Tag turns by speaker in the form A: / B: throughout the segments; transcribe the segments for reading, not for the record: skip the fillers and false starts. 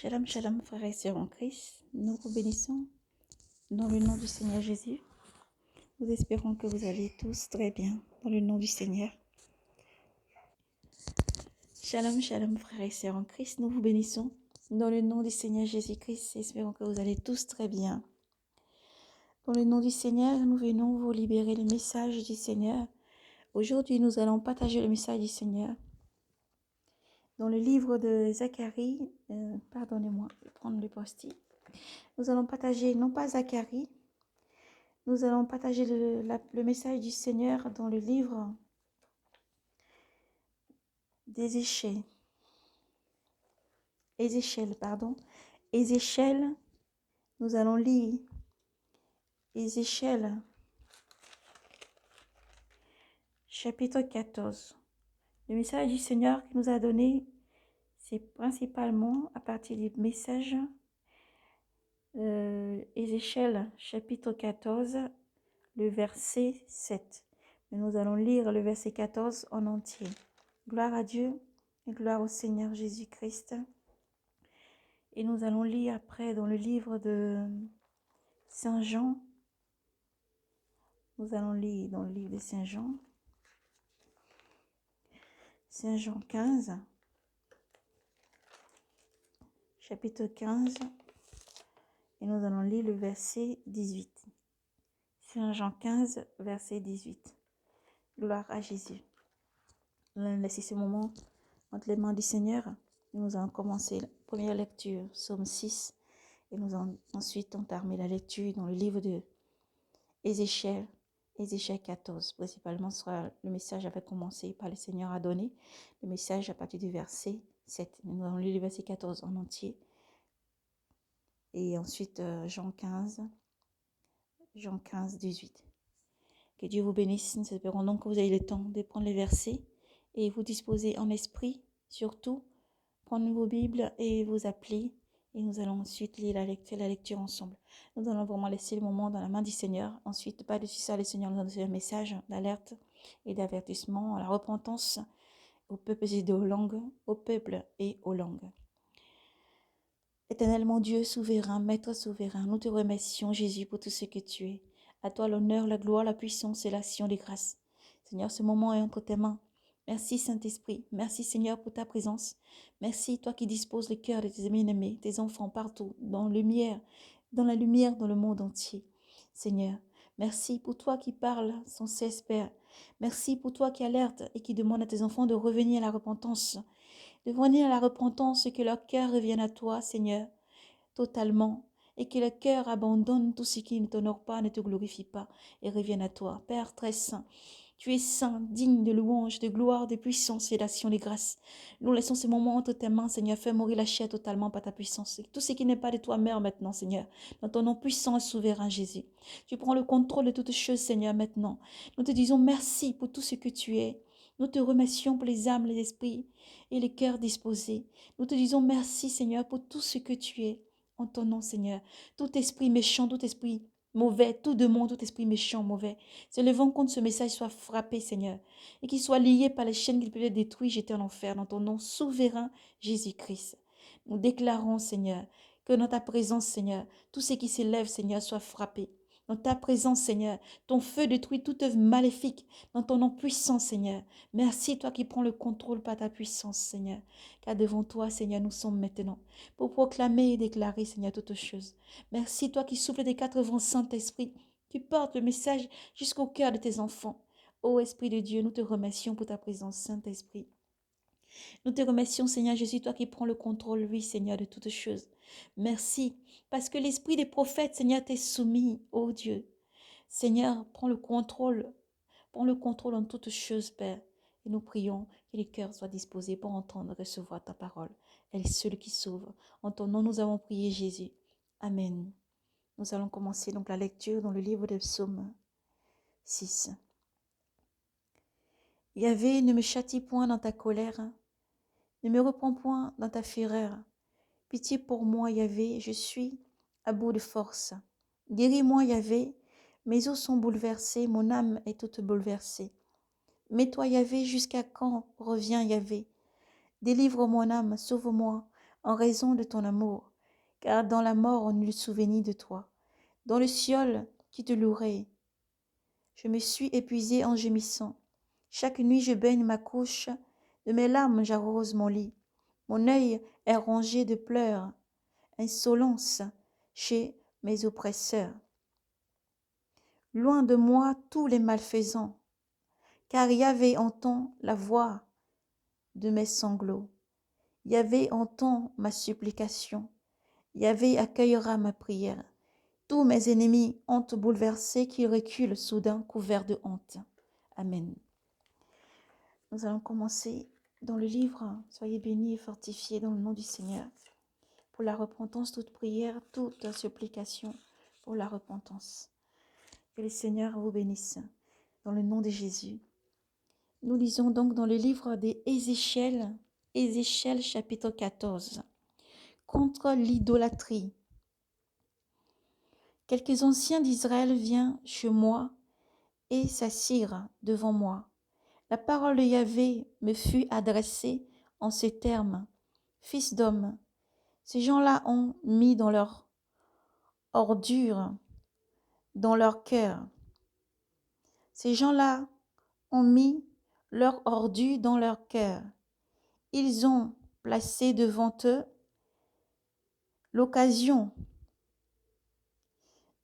A: Shalom, shalom, frères et sœurs en Christ. Nous vous bénissons dans le nom du Seigneur Jésus. Nous espérons que vous allez tous très bien dans le nom du Seigneur. Shalom, shalom, frères et sœurs en Christ. Nous vous bénissons dans le nom du Seigneur Jésus-Christ. Espérons que vous allez tous très bien. Dans le nom du Seigneur, nous venons vous libérer le message du Seigneur. Aujourd'hui, nous allons partager le message du Seigneur. Dans le livre de Zacharie, pardonnez-moi, je vais prendre le post-it. Nous allons partager, non pas Zacharie, nous allons partager le message du Seigneur dans le livre d'Ézéchiel. Ézéchiel, nous allons lire Ézéchiel, chapitre 14. Le message du Seigneur qu'il nous a donné, c'est principalement à partir du message Ézéchiel, chapitre 14, le verset 7. Mais nous allons lire le verset 14 en entier. Gloire à Dieu et gloire au Seigneur Jésus-Christ. Et nous allons lire après dans le livre de Saint Jean. Nous allons lire dans le livre de Saint Jean. Saint Jean 15. Chapitre 15. Et nous allons lire le verset 18. Saint Jean 15, verset 18. Gloire à Jésus. Nous allons laisser ce moment entre les mains du Seigneur. Et nous allons commencer la première lecture, Psaume 6. Et nous allons ensuite entamer la lecture dans le livre de Ézéchiel 14. Principalement, sera le message avait commencé par le Seigneur à donner. Le message à partir du verset 7. Nous allons lire le verset 14 en entier. Et ensuite, Jean 15, 18. Que Dieu vous bénisse. Nous espérons donc que vous ayez le temps de prendre les versets et vous disposer en esprit, surtout, prendre vos Bibles et vous appeler. Et nous allons ensuite lire la lecture ensemble. Nous allons vraiment laisser le moment dans la main du Seigneur. Ensuite, par-dessus ça, le Seigneur nous donne un message d'alerte et d'avertissement à la repentance aux peuples et aux langues, au peuple et aux langues. Éternel mon Dieu souverain, Maître souverain, nous te remercions Jésus pour tout ce que tu es. À toi l'honneur, la gloire, la puissance et l'action des grâces. Seigneur, ce moment est entre tes mains. Merci Saint-Esprit, merci Seigneur pour ta présence. Merci toi qui disposes le cœur de tes bien-aimés, tes enfants partout, dans la lumière dans le monde entier. Seigneur, merci pour toi qui parles sans cesse, Père. Merci pour toi qui alerte et qui demande à tes enfants de revenir à la repentance. De revenir à la repentance et que leur cœur revienne à toi, Seigneur, totalement. Et que le cœur abandonne tout ce qui ne t'honore pas, ne te glorifie pas et revienne à toi. Père très saint, tu es saint, digne de louange, de gloire, de puissance et d'action, de grâce. Nous laissons ce moment entre tes mains, Seigneur. Fais mourir la chair totalement par ta puissance. Et tout ce qui n'est pas de toi meurt maintenant, Seigneur. Dans ton nom puissant et souverain, Jésus. Tu prends le contrôle de toutes choses, Seigneur, maintenant. Nous te disons merci pour tout ce que tu es. Nous te remercions pour les âmes, les esprits et les cœurs disposés. Nous te disons merci, Seigneur, pour tout ce que tu es. En ton nom, Seigneur. Tout esprit méchant, tout esprit mauvais, tout démon, tout esprit méchant, mauvais, se levant contre ce message soit frappé, Seigneur, et qu'il soit lié par les chaînes qu'il peut être détruit, jeté en enfer, dans ton nom souverain, Jésus-Christ. Nous déclarons, Seigneur, que dans ta présence, Seigneur, tout ce qui s'élève, Seigneur, soit frappé. Dans ta présence, Seigneur, ton feu détruit toute œuvre maléfique. Dans ton nom puissant, Seigneur. Merci, toi qui prends le contrôle par ta puissance, Seigneur. Car devant toi, Seigneur, nous sommes maintenant pour proclamer et déclarer, Seigneur, toutes choses. Merci, toi qui souffles des 4 vents, Saint-Esprit, qui porte le message jusqu'au cœur de tes enfants. Ô Esprit de Dieu, nous te remercions pour ta présence, Saint-Esprit. Nous te remercions, Seigneur Jésus, toi qui prends le contrôle, oui, Seigneur, de toutes choses. Merci, parce que l'esprit des prophètes, Seigneur, t'est soumis, ô Dieu. Seigneur, prends le contrôle en toutes choses, Père. Et nous prions que les cœurs soient disposés pour entendre et recevoir ta parole. Elle est seule qui sauve. En ton nom, nous avons prié, Jésus. Amen. Nous allons commencer donc la lecture dans le livre de Psaume 6. Yahvé, ne me châtie point dans ta colère, ne me reprends point dans ta fureur. Pitié pour moi, Yahvé, je suis à bout de force. Guéris-moi, Yahvé, mes os sont bouleversés, mon âme est toute bouleversée. Mets-toi, Yahvé, jusqu'à quand? Reviens, Yahvé. Délivre mon âme, sauve-moi. en raison de ton amour, car dans la mort on eut le souvenir de toi. Dans le Siol, qui te louerait. Je me suis épuisée en gémissant. Chaque nuit je baigne ma couche, de mes larmes j'arrose mon lit. Mon œil est rongé de pleurs, insolence chez mes oppresseurs. Loin de moi tous les malfaisants, car Yahvé entend la voix de mes sanglots. Yahvé entend ma supplication. Yahvé accueillera ma prière. Tous mes ennemis, honte bouleversés, qu'ils reculent soudain couverts de honte. Amen. Nous allons commencer dans le livre. Soyez bénis et fortifiés dans le nom du Seigneur. Pour la repentance, toute prière, toute supplication pour la repentance. Que le Seigneur vous bénisse dans le nom de Jésus. Nous lisons donc dans le livre d'Ézéchiel, Ézéchiel chapitre 14, contre l'idolâtrie. Quelques anciens d'Israël viennent chez moi et s'assirent devant moi. La parole de Yahvé me fut adressée en ces termes. Fils d'homme, ces gens-là ont mis dans leur ordure, dans leur cœur. Ces gens-là ont mis leur ordure dans leur cœur. Ils ont placé devant eux l'occasion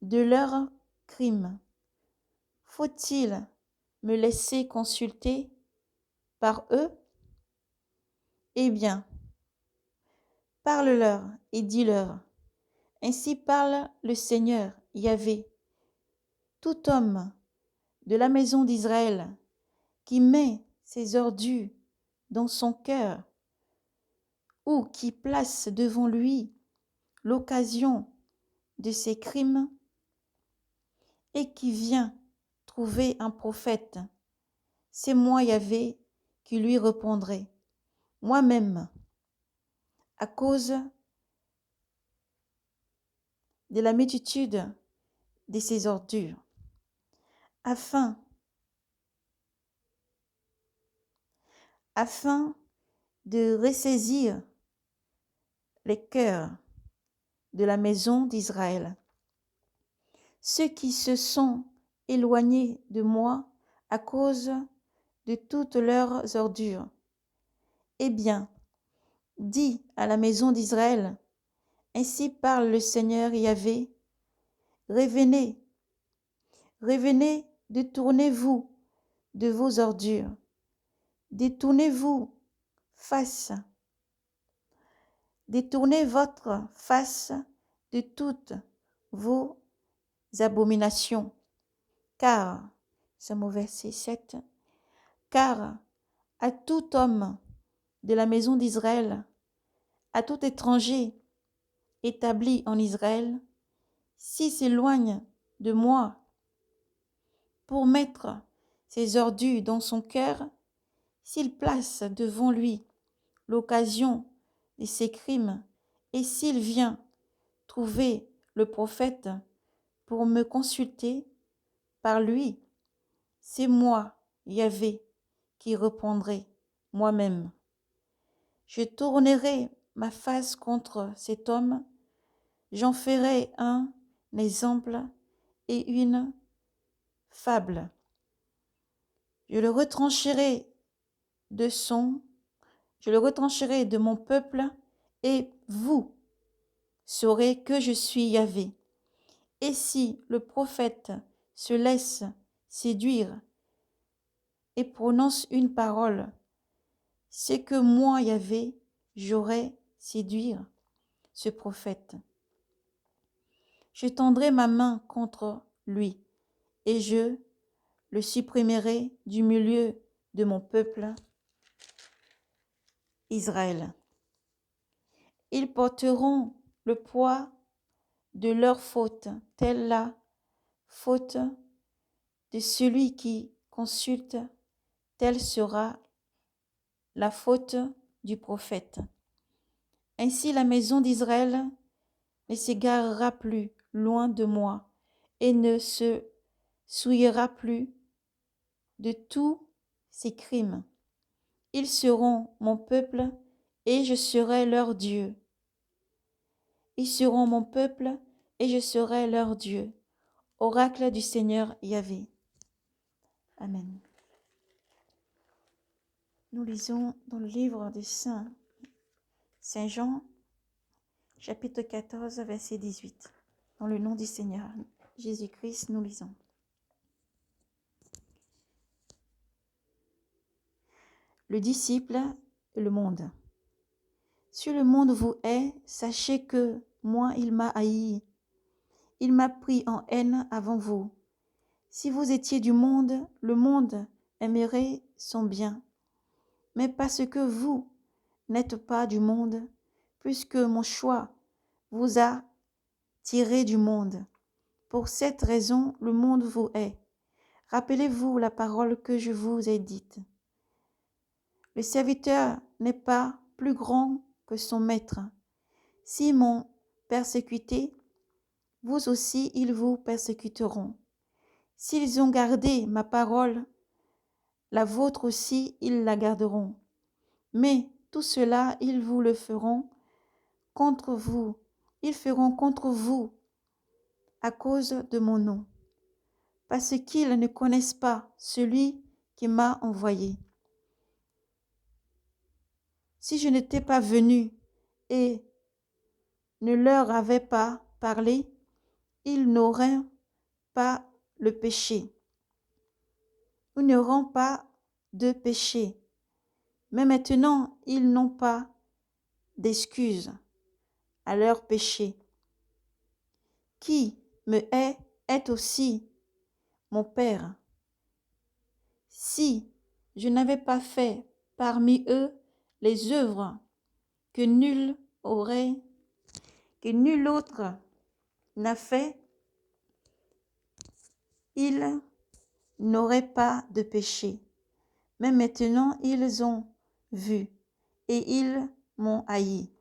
A: de leur crime. Faut-il me laisser consulter par eux? Eh bien, parle-leur et dis-leur. Ainsi parle le Seigneur, Yahvé. Tout homme de la maison d'Israël qui met ses ordures dans son cœur ou qui place devant lui l'occasion de ses crimes et qui vient trouver un prophète, c'est moi, Yahvé, qui lui répondrai. Moi-même, à cause de la multitude de ses ordures, afin de ressaisir les cœurs de la maison d'Israël. Ceux qui se sont éloignés de moi à cause de toutes leurs ordures. Eh bien, dis à la maison d'Israël, ainsi parle le Seigneur Yahvé, revenez, revenez, détournez-vous de vos ordures, détournez-vous face, détournez votre face de toutes vos abominations, car, c'est mon verset 7, car à tout homme de la maison d'Israël, à tout étranger établi en Israël, s'il s'éloigne de moi pour mettre ses ordures dans son cœur, s'il place devant lui l'occasion de ses crimes, et s'il vient trouver le prophète pour me consulter par lui, c'est moi, Yahvé, qui répondrai moi-même. Je tournerai ma face contre cet homme, j'en ferai un exemple et une fable. Je le retrancherai de mon peuple, et vous saurez que je suis Yahvé. Et si le prophète se laisse séduire et prononce une parole, c'est que moi, Yahvé, j'aurai séduire ce prophète. Je tendrai ma main contre lui et je le supprimerai du milieu de mon peuple Israël. Ils porteront le poids de leur faute, telle la faute de celui qui consulte, telle sera la faute du prophète. Ainsi la maison d'Israël ne s'égarera plus loin de moi et ne se souillera plus de tous ses crimes. Ils seront mon peuple et je serai leur Dieu. Ils seront mon peuple et je serai leur Dieu. Oracle du Seigneur Yahvé. Amen. Nous lisons dans le livre de Saint Jean, chapitre 14, verset 18. Dans le nom du Seigneur Jésus-Christ, nous lisons. Le disciple et le monde. Si le monde vous hait, sachez que moi, il m'a haï. Il m'a pris en haine avant vous. Si vous étiez du monde, le monde aimerait son bien. Mais parce que vous n'êtes pas du monde, puisque mon choix vous a tiré du monde. Pour cette raison, le monde vous hait. Rappelez-vous la parole que je vous ai dite. Le serviteur n'est pas plus grand que son maître. S'ils m'ont persécuté, vous aussi ils vous persécuteront. S'ils ont gardé ma parole, la vôtre aussi ils la garderont. Mais tout cela ils vous le feront contre vous. Ils feront contre vous à cause de mon nom, parce qu'ils ne connaissent pas celui qui m'a envoyé. Si je n'étais pas venu et ne leur avais pas parlé, ils n'auraient pas le péché. Ils n'auront pas de péché. Mais maintenant, ils n'ont pas d'excuse à leur péché. Qui me hait est aussi mon Père. Si je n'avais pas fait parmi eux les œuvres que nul autre n'a fait, ils n'auraient pas de péché. Mais maintenant ils ont vu et ils m'ont haï,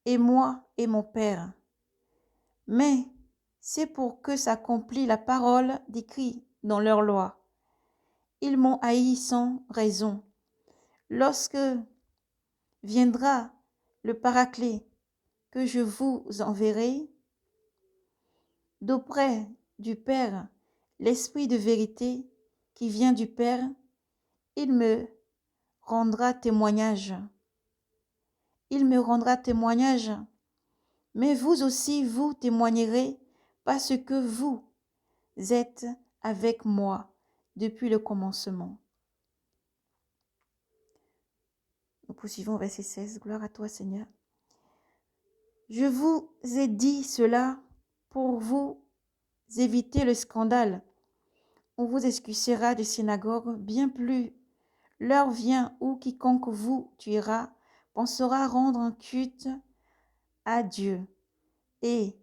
A: et moi et mon Père. Mais c'est pour que s'accomplisse la parole décrite dans leur loi. Ils m'ont haï sans raison. Lorsque viendra le Paraclet que je vous enverrai d'auprès du Père, l'Esprit de vérité qui vient du Père, il me rendra témoignage. Il me rendra témoignage, mais vous aussi vous témoignerez parce que vous êtes avec moi depuis le commencement. Nous poursuivons verset 16. Gloire à toi, Seigneur. Je vous ai dit cela pour vous éviter le scandale. On vous expulsera des synagogues, bien plus. L'heure vient où quiconque vous tuera pensera rendre un culte à Dieu. Et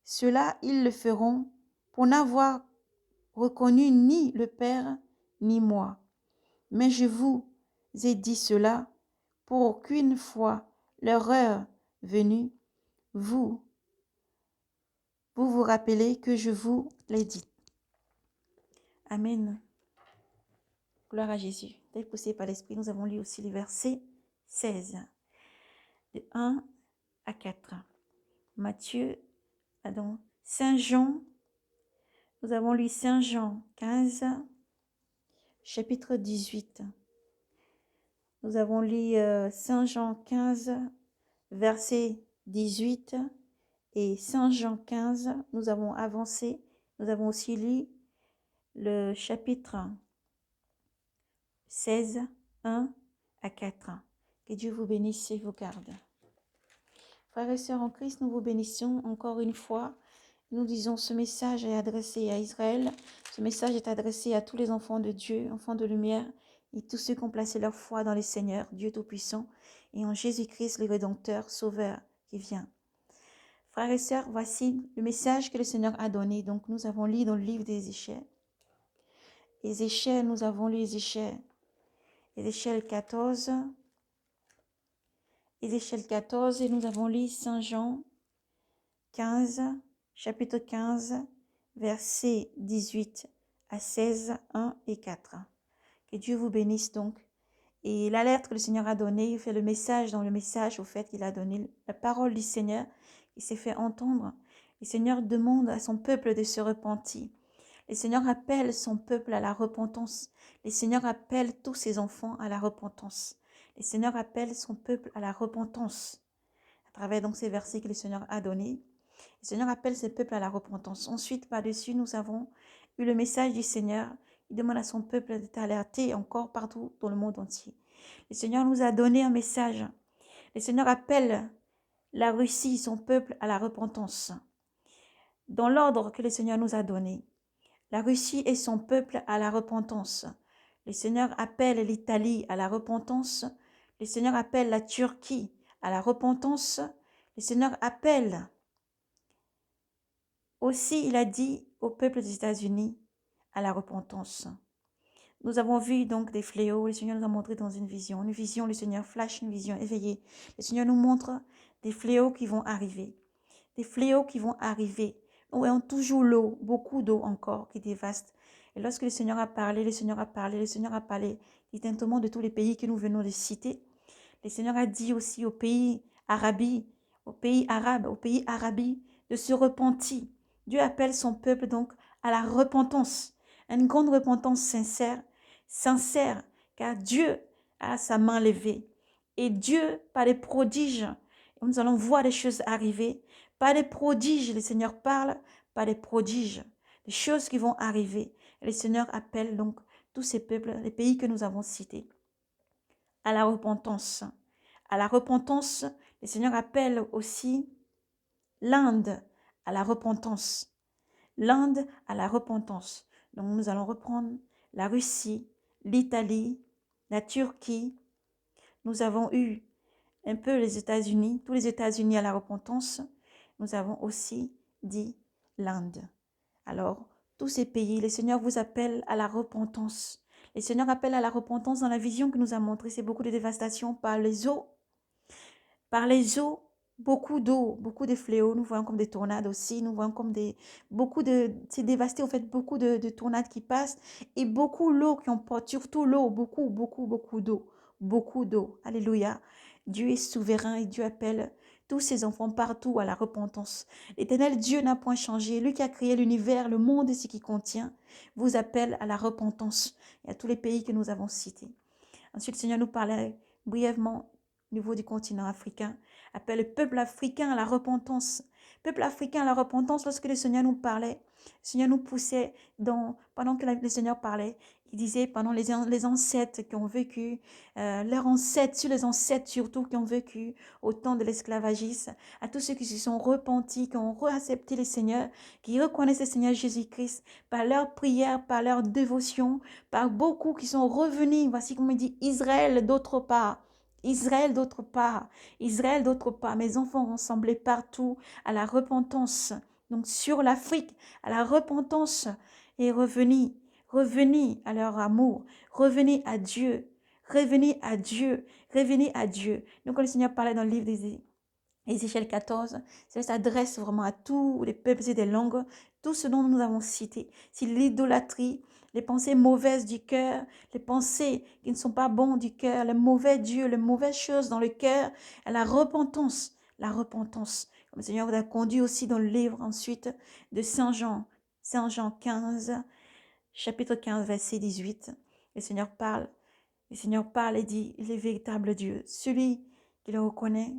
A: cela, ils le feront pour n'avoir reconnu ni le Père ni moi. Mais je vous ai dit cela pour qu'une fois leur heure venue, vous vous rappelez que je vous l'ai dit. Amen. Gloire à Jésus. Tel poussé par l'Esprit, nous avons lu aussi le verset 16, de 1 à 4. Saint Jean, nous avons lu Saint Jean 15, chapitre 18. Nous avons lu Saint Jean 15, verset 18 et Saint Jean 15, nous avons avancé. Nous avons aussi lu le chapitre 16, 1 à 4. Que Dieu vous bénisse et vous garde. Frères et sœurs en Christ, nous vous bénissons encore une fois. Nous disons ce message est adressé à Israël. Ce message est adressé à tous les enfants de Dieu, enfants de lumière, et tous ceux qui ont placé leur foi dans le Seigneur, Dieu Tout-Puissant, et en Jésus-Christ, le Rédempteur, Sauveur, qui vient. Frères et sœurs, voici le message que le Seigneur a donné. Donc, nous avons lu dans le livre d'Ézéchiel. Ézéchiel, nous avons lu Ézéchiel 14. Ézéchiel 14, et nous avons lu Saint Jean 15, chapitre 15, versets 18 à 16, 1 et 4. Que Dieu vous bénisse donc. Et l'alerte que le Seigneur a donnée, il fait le message dans le message, au fait qu'il a donné la parole du Seigneur, il s'est fait entendre. Le Seigneur demande à son peuple de se repentir. Le Seigneur appelle son peuple à la repentance. Le Seigneur appelle tous ses enfants à la repentance. Le Seigneur appelle son peuple à la repentance. À travers donc ces versets que le Seigneur a donnés, le Seigneur appelle ses peuples à la repentance. Ensuite, par-dessus, nous avons eu le message du Seigneur. Il demande à son peuple d'être alerté encore partout dans le monde entier. Le Seigneur nous a donné un message. Le Seigneur appelle la Russie, son peuple, à la repentance. Dans l'ordre que le Seigneur nous a donné, la Russie et son peuple à la repentance. Le Seigneur appelle l'Italie à la repentance. Le Seigneur appelle la Turquie à la repentance. Le Seigneur appelle aussi, il a dit au peuple des États-Unis à la repentance. Nous avons vu donc des fléaux. Le Seigneur nous a montré dans une vision. Une vision, le Seigneur flash, une vision éveillée. Le Seigneur nous montre des fléaux qui vont arriver. Des fléaux qui vont arriver. Nous voyons toujours l'eau, beaucoup d'eau encore qui dévaste. Et lorsque le Seigneur a parlé, le Seigneur a parlé, le Seigneur a parlé distinctement de tous les pays que nous venons de citer. Le Seigneur a dit aussi aux pays arabes, de se repentir. Dieu appelle son peuple donc à la repentance, à une grande repentance sincère, car Dieu a sa main levée. Et Dieu, par les prodiges, nous allons voir des choses arriver. Par les prodiges, le Seigneur parle, par les prodiges, des choses qui vont arriver. Et le Seigneur appelle donc tous ces peuples, les pays que nous avons cités, à la repentance. À la repentance, le Seigneur appelle aussi l'Inde à la repentance. L'Inde à la repentance. Donc nous allons reprendre la Russie, l'Italie, la Turquie. Nous avons eu un peu les États-Unis, tous les États-Unis à la repentance. Nous avons aussi dit l'Inde. Alors, tous ces pays, le Seigneur vous appelle à la repentance. Le Seigneur appelle à la repentance dans la vision que nous a montrée. C'est beaucoup de dévastation par les eaux. Par les eaux, beaucoup d'eau, beaucoup de fléaux. Nous voyons comme des tornades aussi. Nous voyons comme c'est dévasté en fait, beaucoup de tornades qui passent. Et beaucoup l'eau qui emporte, surtout l'eau, beaucoup d'eau. Beaucoup d'eau. Alléluia. Dieu est souverain et Dieu appelle tous ses enfants partout à la repentance. L'Éternel Dieu n'a point changé. Lui qui a créé l'univers, le monde et ce qui contient, vous appelle à la repentance et à tous les pays que nous avons cités. Ensuite, le Seigneur nous parlait brièvement au niveau du continent africain, appelle le peuple africain à la repentance. Peuple africain à la repentance, lorsque le Seigneur nous parlait, le Seigneur nous poussait pendant que le Seigneur parlait, il disait pendant les ancêtres qui ont vécu, leurs ancêtres, sur les ancêtres surtout qui ont vécu au temps de l'esclavagisme, à tous ceux qui se sont repentis, qui ont réaccepté le Seigneur, qui reconnaissent le Seigneur Jésus-Christ par leur prière, par leur dévotion, par beaucoup qui sont revenus. Voici comme il dit Israël d'autre part. Israël d'autre part, Israël d'autre part, mes enfants rassemblés partout à la repentance, donc sur l'Afrique, à la repentance et revenez à leur amour, revenez à Dieu, revenez à Dieu, revenez à Dieu. Donc quand le Seigneur parlait dans le livre Ézéchiel 14, ça s'adresse vraiment à tous les peuples et des langues, tout ce dont nous avons cité. C'est l'idolâtrie, les pensées mauvaises du cœur, les pensées qui ne sont pas bonnes du cœur, les mauvais dieux, les mauvaises choses dans le cœur, et la repentance, la repentance. Comme le Seigneur vous a conduit aussi dans le livre ensuite de Saint Jean 15, chapitre 15, verset 18. Le Seigneur parle et dit, il est véritable Dieu, celui qui le reconnaît.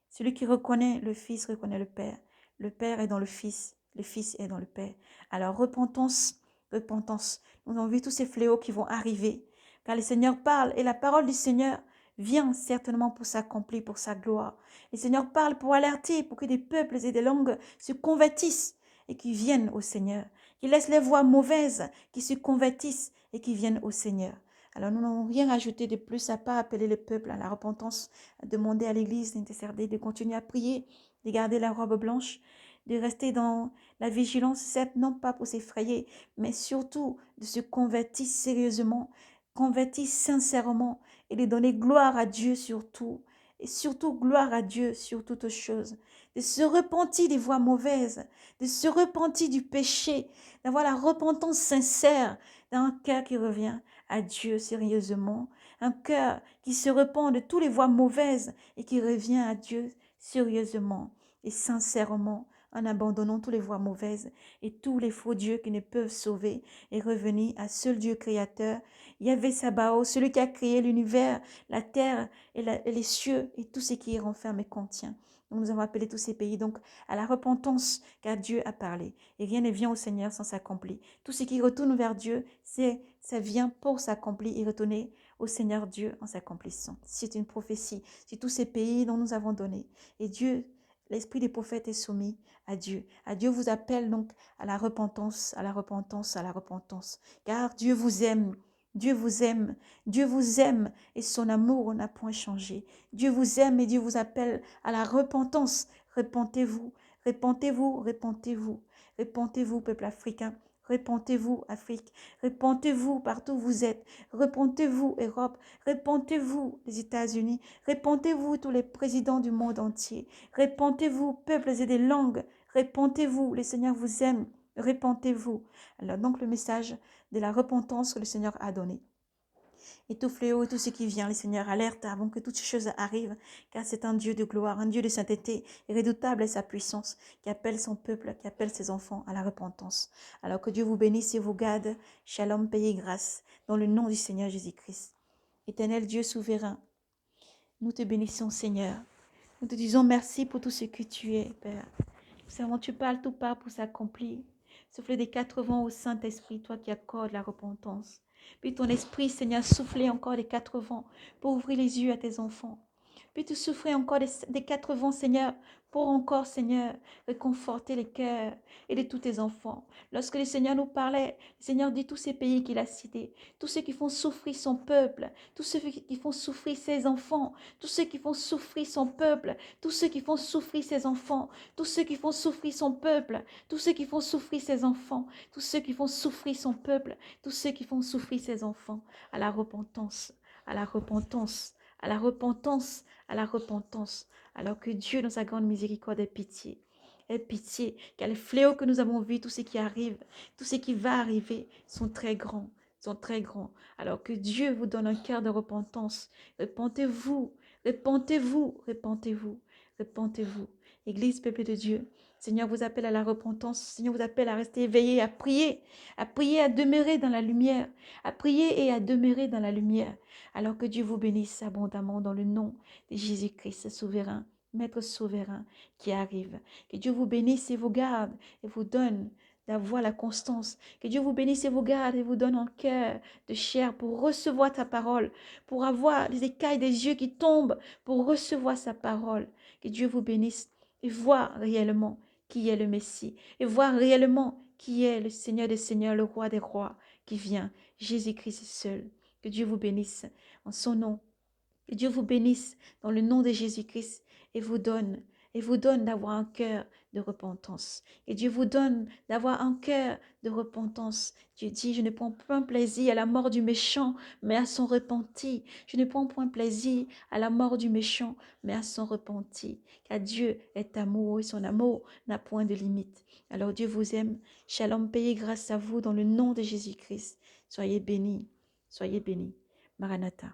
A: Celui qui reconnaît le Fils reconnaît le Père est dans le Fils est dans le Père. Alors repentance, repentance. Nous avons vu tous ces fléaux qui vont arriver, car le Seigneur parle et la parole du Seigneur vient certainement pour s'accomplir, pour sa gloire. Le Seigneur parle pour alerter, pour que des peuples et des langues se convertissent et qui viennent au Seigneur, qui laissent les voies mauvaises, qui se convertissent et qui viennent au Seigneur. Alors nous n'avons rien rajouté de plus à part appeler le peuple à la repentance, à demander à l'Église d'intercéder, de continuer à prier, de garder la robe blanche, de rester dans la vigilance, certes non pas pour s'effrayer, mais surtout de se convertir sérieusement, convertir sincèrement et de donner gloire à Dieu surtout, et surtout gloire à Dieu sur toutes choses, de se repentir des voies mauvaises, de se repentir du péché, d'avoir la repentance sincère dans un cœur qui revient à Dieu sérieusement, un cœur qui se repent de toutes les voies mauvaises et qui revient à Dieu sérieusement. et sincèrement, en abandonnant toutes les voies mauvaises et tous les faux dieux qui ne peuvent sauver, et revenir à seul Dieu créateur, Yahvé Sabaoth, celui qui a créé l'univers, la terre et les cieux et tout ce qui y renferme et contient. Nous avons appelé tous ces pays donc à la repentance, car Dieu a parlé. Et rien ne vient au Seigneur sans s'accomplir. Tout ce qui retourne vers Dieu, ça vient pour s'accomplir et retourner au Seigneur Dieu en s'accomplissant. C'est une prophétie sur tous ces pays dont nous avons donné. Et Dieu, l'esprit des prophètes est soumis à Dieu. À Dieu vous appelle donc à la repentance, à la repentance, à la repentance. Car Dieu vous aime. Dieu vous aime, Dieu vous aime et son amour n'a point changé. Dieu vous aime et Dieu vous appelle à la repentance. Repentez-vous, repentez-vous, repentez-vous, repentez-vous, peuple africain. Repentez-vous, Afrique. Repentez-vous partout où vous êtes. Repentez-vous, Europe. Repentez-vous, les États-Unis. Repentez-vous, tous les présidents du monde entier. Repentez-vous, peuples et des langues. Repentez-vous, le Seigneur vous aime. Repentez-vous. Alors donc le message de la repentance que le Seigneur a donné. Et tout fléau et tout ce qui vient, le Seigneur alerte avant que toutes ces choses arrivent, car c'est un Dieu de gloire, un Dieu de sainteté, et redoutable est sa puissance, qui appelle son peuple, qui appelle ses enfants à la repentance. Alors que Dieu vous bénisse et vous garde, shalom, paix et grâce, dans le nom du Seigneur Jésus-Christ. Éternel Dieu souverain, nous te bénissons Seigneur. Nous te disons merci pour tout ce que tu es, Père. Nous savons, tu parles, tout part pour s'accomplir. Souffle des 4 vents au Saint-Esprit, toi qui accordes la repentance. Puis ton esprit, Seigneur, souffler encore des 4 vents pour ouvrir les yeux à tes enfants. Puis tu souffler encore des 4 vents, Seigneur, pour encore, Seigneur, réconforter les cœurs et de tous tes enfants. Lorsque le Seigneur nous parlait, le Seigneur dit tous ces pays qu'il a cités, tous ceux qui font souffrir son peuple, tous ceux qui font souffrir ses enfants, tous ceux qui font souffrir son peuple, tous ceux qui font souffrir ses enfants, tous ceux qui font souffrir son peuple, tous ceux qui font souffrir ses enfants, tous ceux qui font souffrir son peuple, tous ceux qui font souffrir ses enfants, à la repentance, à la repentance, à la repentance, à la repentance, alors que Dieu, dans sa grande miséricorde, ait pitié, car les fléaux que nous avons vus, tout ce qui arrive, tout ce qui va arriver, sont très grands, alors que Dieu vous donne un cœur de repentance. Repentez-vous, repentez-vous, repentez-vous, repentez-vous. Église, peuple de Dieu, Seigneur vous appelle à la repentance, Seigneur vous appelle à rester éveillé, à prier, à demeurer dans la lumière, à prier et à demeurer dans la lumière, alors que Dieu vous bénisse abondamment dans le nom de Jésus-Christ souverain, Maître souverain qui arrive. Que Dieu vous bénisse et vous garde et vous donne d'avoir la constance. Que Dieu vous bénisse et vous garde et vous donne un cœur de chair pour recevoir ta parole, pour avoir les écailles des yeux qui tombent, pour recevoir sa parole. Que Dieu vous bénisse et voir réellement qui est le Messie, et voir réellement qui est le Seigneur des Seigneurs, le Roi des Rois qui vient, Jésus-Christ seul. Que Dieu vous bénisse en son nom. Que Dieu vous bénisse dans le nom de Jésus-Christ et vous donne d'avoir un cœur de repentance. Et Dieu vous donne d'avoir un cœur de repentance. Dieu dit, je ne prends point plaisir à la mort du méchant, mais à son repenti. Je ne prends point plaisir à la mort du méchant, mais à son repenti. Car Dieu est amour et son amour n'a point de limite. Alors Dieu vous aime. Shalom, paix et grâce à vous dans le nom de Jésus-Christ. Soyez bénis. Soyez bénis. Maranatha.